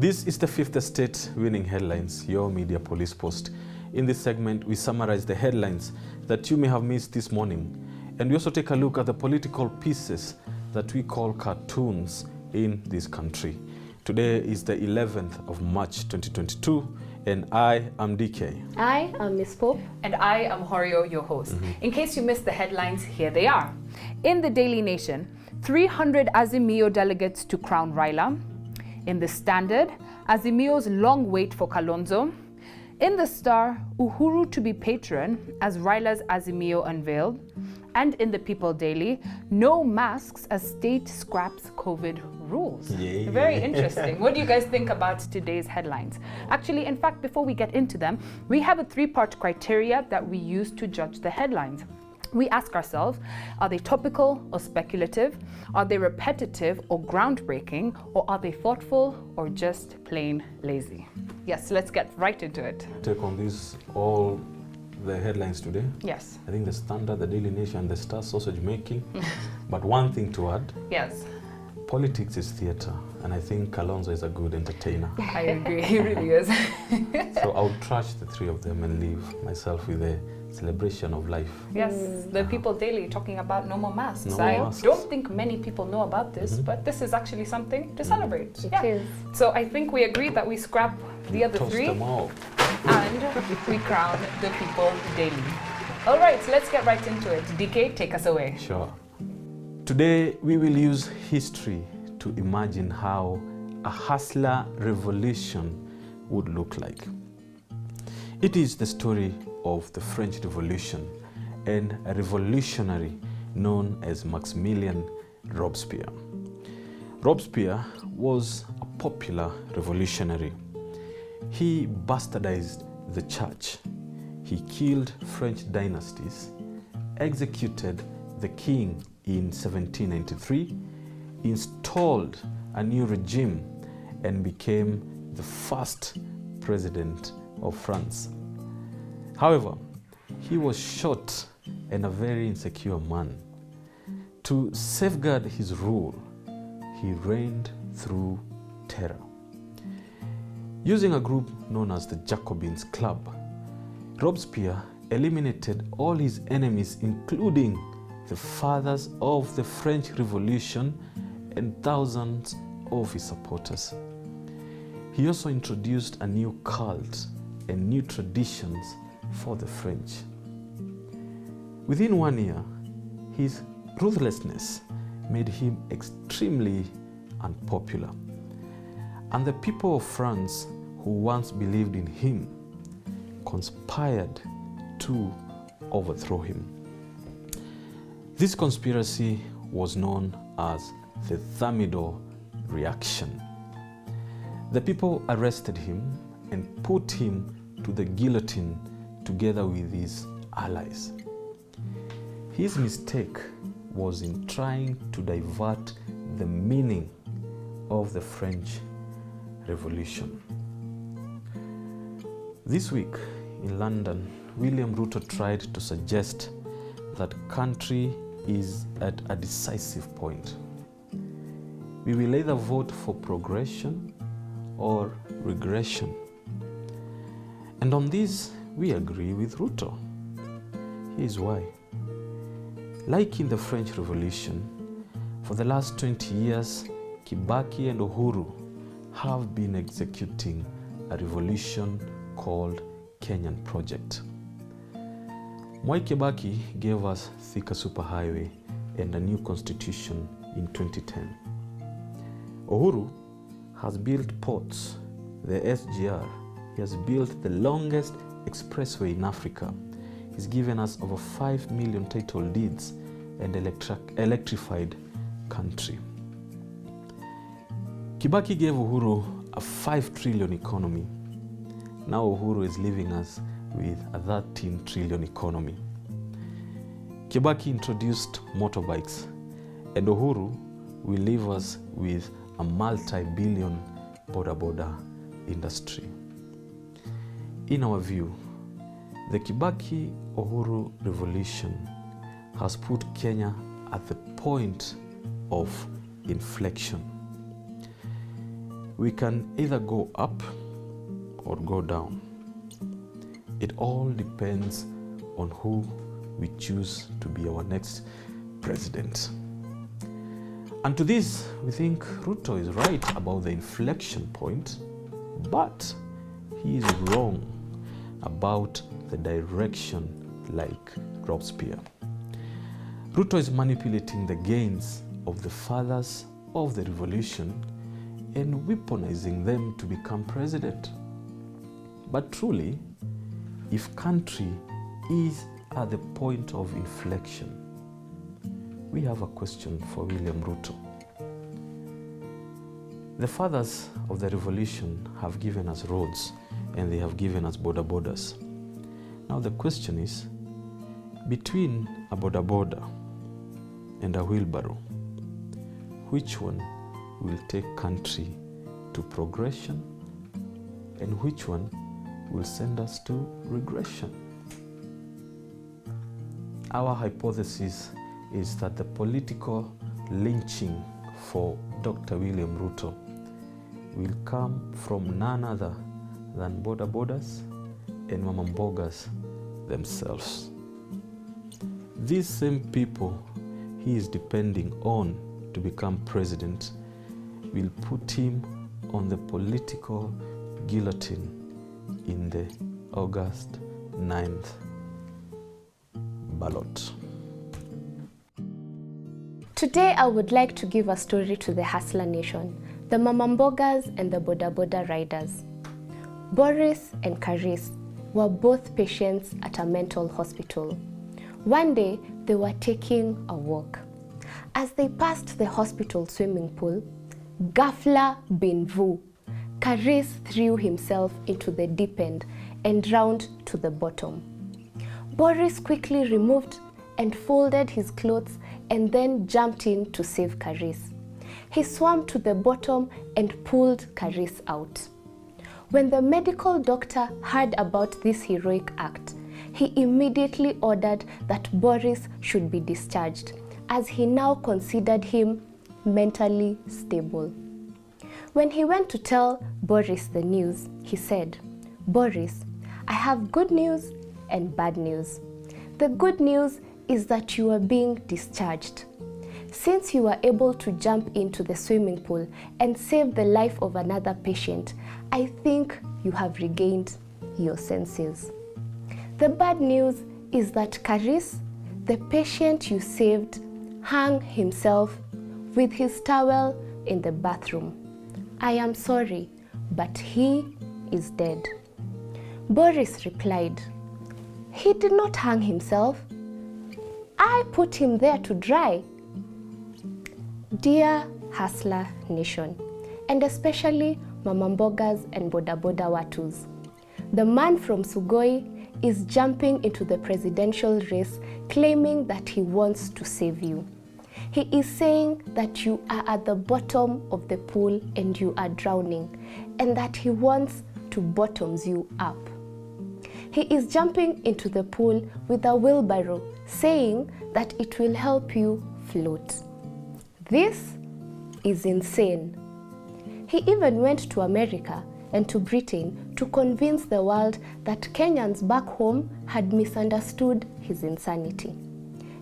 This is the Fifth Estate Winning Headlines, your media police post. In this segment, we summarize the headlines that you may have missed this morning. And we also take a look at the political pieces that we call cartoons in this country. Today is the 11th of March 2022, and I am DK. I am Miss Pope. And I am UHURU, your host. In case you missed the headlines, here they are. In the Daily Nation, 300 Azimio delegates to crown RAILA. In the Standard, Azimio's long wait for Kalonzo. In the Star, UHURU to be patron as RAILA's Azimio unveiled. And in the People Daily, no masks as state scraps COVID rules. Yay. Very interesting. What do you guys think about today's headlines? Actually, in fact, before we get into them, we have a three-part criteria that we use to judge the headlines. We ask ourselves, are they topical or speculative? Are they repetitive or groundbreaking? Or are they thoughtful or just plain lazy? Yes, let's get right into it. Take on this, all the headlines today. Yes. I think the Standard, the Daily Nation, the Star sausage making. But one thing to add, Yes, politics is theatre, and I think Kalonzo is a good entertainer. I agree. He really is. So I'll trash the three of them and leave myself with a celebration of life. Yes, the People Daily talking about no more masks. No I masks. don't think many people know about this, but this is actually something to celebrate. It Yeah. is. So I think we agree that we scrap the other Toss three them all. and we crown the People Daily. All right, so let's get right into it. DK, take us away. Sure. Today, we will use history to imagine how a hustler revolution would look like. It is the story of the French Revolution and a revolutionary known as Maximilien Robespierre. Robespierre was a popular revolutionary. He bastardized the church. He killed French dynasties, executed the king in 1793, installed a new regime, and became the first president of France. However, he was short and a very insecure man. To safeguard his rule, he reigned through terror. Using a group known as the Jacobins Club, Robespierre eliminated all his enemies, including the fathers of the French Revolution and thousands of his supporters. He also introduced a new cult and new traditions for the French. Within 1 year, his ruthlessness made him extremely unpopular. And the people of France, who once believed in him, conspired to overthrow him. This conspiracy was known as the Thermidor reaction. The people arrested him and put him to the guillotine together with his allies. His mistake was in trying to divert the meaning of the French Revolution. This week in London, William Ruto tried to suggest that country is at a decisive point. We will either vote for progression or regression. And on this, we agree with Ruto. Here's why. Like in the French Revolution, for the last 20 years, Kibaki and UHURU have been executing a revolution called Kenyan project. Mwai Kibaki gave us Thika Superhighway and a new constitution in 2010. UHURU has built ports, the SGR. He has built the longest expressway in Africa. He's given us over 5 million title deeds and electrified country. Kibaki gave UHURU a 5 trillion economy. Now UHURU is leaving us with a 13 trillion economy. Kibaki introduced motorbikes, and UHURU will leave us with a multi-billion boda industry. In our view, the Kibaki-UHURU revolution has put Kenya at the point of inflection. we can either go up or go down. It all depends on who we choose to be our next president. And to this, we think Ruto is right about the inflection point, but he is wrong about the direction like Robespierre. Ruto is manipulating the gains of the fathers of the revolution and weaponizing them to become president. But truly, if country is at the point of inflection, we have a question for William Ruto. The fathers of the revolution have given us roads and they have given us border borders. Now the question is, between a border border and a wheelbarrow, which one will take country to progression and which one will send us to regression? Our hypothesis is that the political lynching for Dr. William Ruto will come from none other than border borders and mama mbogas themselves. These same people he is depending on to become president will put him on the political guillotine in the August 9th ballot. Today, I would like to give a story to the hustler nation, the mamambogas and the boda boda riders. Boris and Karis were both patients at a mental hospital. One day, they were taking a walk. As they passed the hospital swimming pool, Ghafla bin Vu, Karis threw himself into the deep end and drowned to the bottom. Boris quickly removed and folded his clothes and then jumped in to save Karis. He swam to the bottom and pulled Karis out. When the medical doctor heard about this heroic act, he immediately ordered that Boris should be discharged, as he now considered him mentally stable. When he went to tell Boris the news, he said, "Boris, I have good news and bad news. The good news is that you are being discharged. Since you were able to jump into the swimming pool and save the life of another patient, I think you have regained your senses. The bad news is that Karis, the patient you saved, hung himself with his towel in the bathroom. I am sorry, but he is dead." Boris replied, "He did not hang himself. I put him there to dry." Dear Hustler Nation, and especially mamambogas and boda boda watus, the man from Sugoi is jumping into the presidential race claiming that he wants to save you. He is saying that you are at the bottom of the pool and you are drowning, and that he wants to bottoms you up. He is jumping into the pool with a wheelbarrow, saying that it will help you float. This is insane. He even went to America and to Britain to convince the world that Kenyans back home had misunderstood his insanity.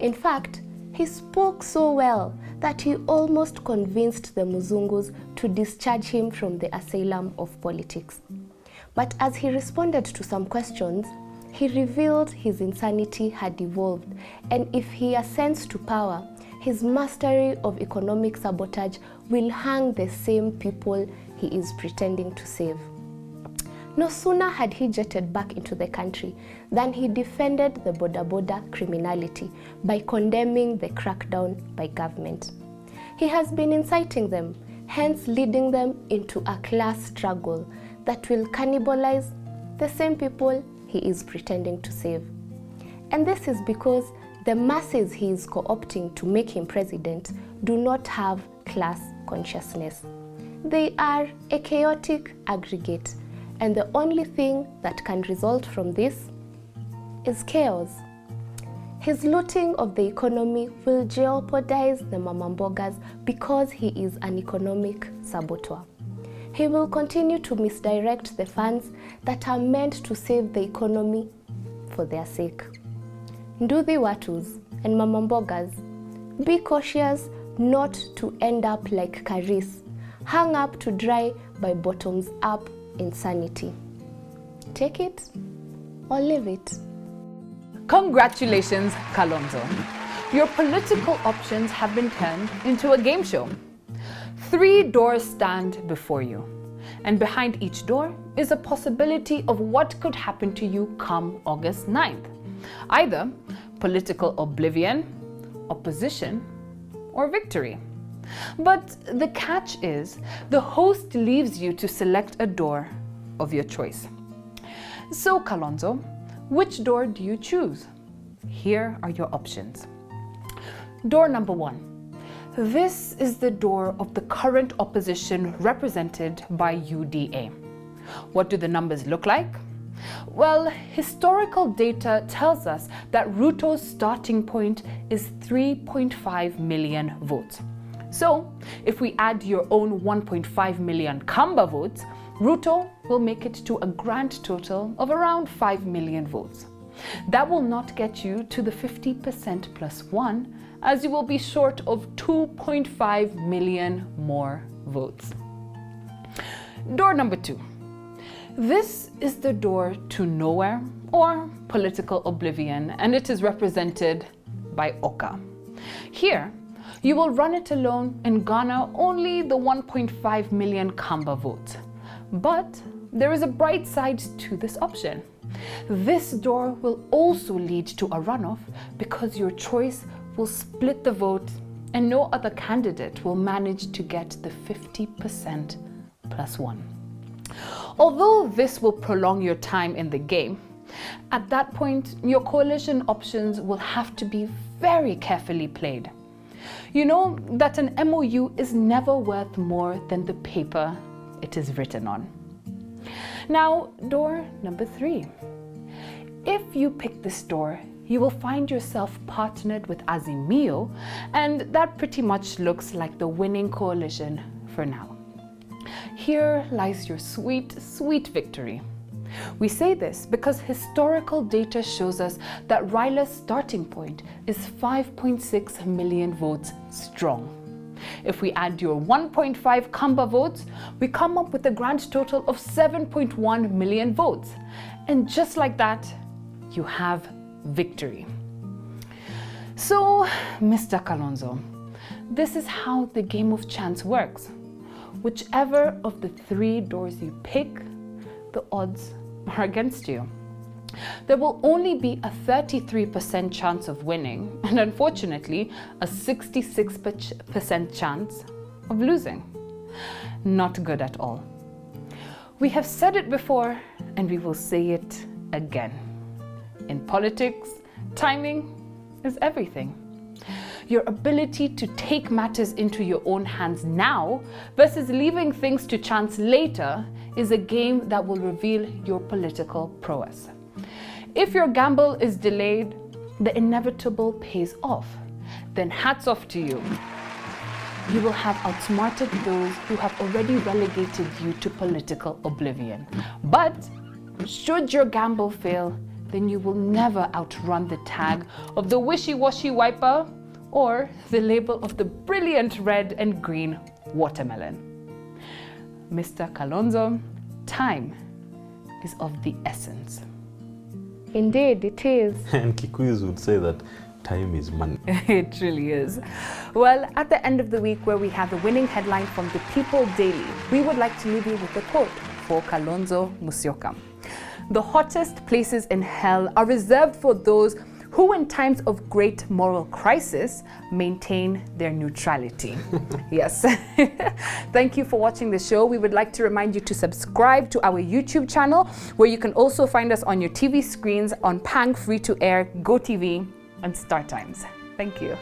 In fact, he spoke so well that he almost convinced the Muzungus to discharge him from the asylum of politics. But as he responded to some questions, he revealed his insanity had evolved, and if he ascends to power, his mastery of economic sabotage will hang the same people he is pretending to save. No sooner had he jetted back into the country than he defended the boda boda criminality by condemning the crackdown by government. He has been inciting them, hence leading them into a class struggle that will cannibalize the same people he is pretending to save. And this is because the masses he is co-opting to make him president do not have class consciousness. They are a chaotic aggregate, and the only thing that can result from this is chaos. His looting of the economy will jeopardize the mamambogas because he is an economic saboteur. he will continue to misdirect the funds that are meant to save the economy for their sake. Nduthi Watus and Mama Mbogas, be cautious not to end up like Karis, hung up to dry by bottoms-up insanity. Take it or leave it. Congratulations, Kalonzo. Your political options have been turned into a game show. 3 doors stand before you, and behind each door is a possibility of what could happen to you come August 9th. Either political oblivion, opposition, or victory. But the catch is, the host leaves you to select a door of your choice. So, Kalonzo, which door do you choose? Here are your options. Door number 1. This is the door of the current opposition represented by UDA. What do the numbers look like? Well, historical data tells us that Ruto's starting point is 3.5 million votes. So, if we add your own 1.5 million Kamba votes, Ruto will make it to a grand total of around 5 million votes. That will not get you to the 50% plus 1, as you will be short of 2.5 million more votes. Door number 2. This is the door to nowhere or political oblivion, and it is represented by Oka. Here, you will run it alone and garner only the 1.5 million Kamba votes. But there is a bright side to this option. This door will also lead to a runoff because your choice will split the vote and no other candidate will manage to get the 50% plus 1. Although this will prolong your time in the game, at that point, your coalition options will have to be very carefully played. You know that an MOU is never worth more than the paper it is written on. Now, door number 3. If you pick this door, you will find yourself partnered with Azimio, and that pretty much looks like the winning coalition for now. Here lies your sweet, sweet victory. We say this because historical data shows us that RAILA's starting point is 5.6 million votes strong. If we add your 1.5 Kamba votes, we come up with a grand total of 7.1 million votes. And just like that, you have victory. So, Mr. Kalonzo, this is how the game of chance works. Whichever of the 3 doors you pick, the odds are against you. There will only be a 33% chance of winning, and unfortunately, a 66% chance of losing. Not good at all. We have said it before, and we will say it again. In politics, timing is everything. Your ability to take matters into your own hands now versus leaving things to chance later is a game that will reveal your political prowess. If your gamble is delayed, the inevitable pays off. Then hats off to you. You will have outsmarted those who have already relegated you to political oblivion. But should your gamble fail, then you will never outrun the tag of the wishy-washy wiper or the label of the brilliant red and green watermelon. Mr. Kalonzo, time is of the essence. Indeed, it is. And Kikuyus would say that time is money. It truly is. Well, at the end of the week where we have the winning headline from the People Daily, we would like to leave you with a quote for Kalonzo Musyoka. The hottest places in hell are reserved for those who in times of great moral crisis maintain their neutrality. Yes. Thank you for watching the show. We would like to remind you to subscribe to our YouTube channel, where you can also find us on your TV screens on Pang Free to Air, GoTV, and Star Times. Thank you.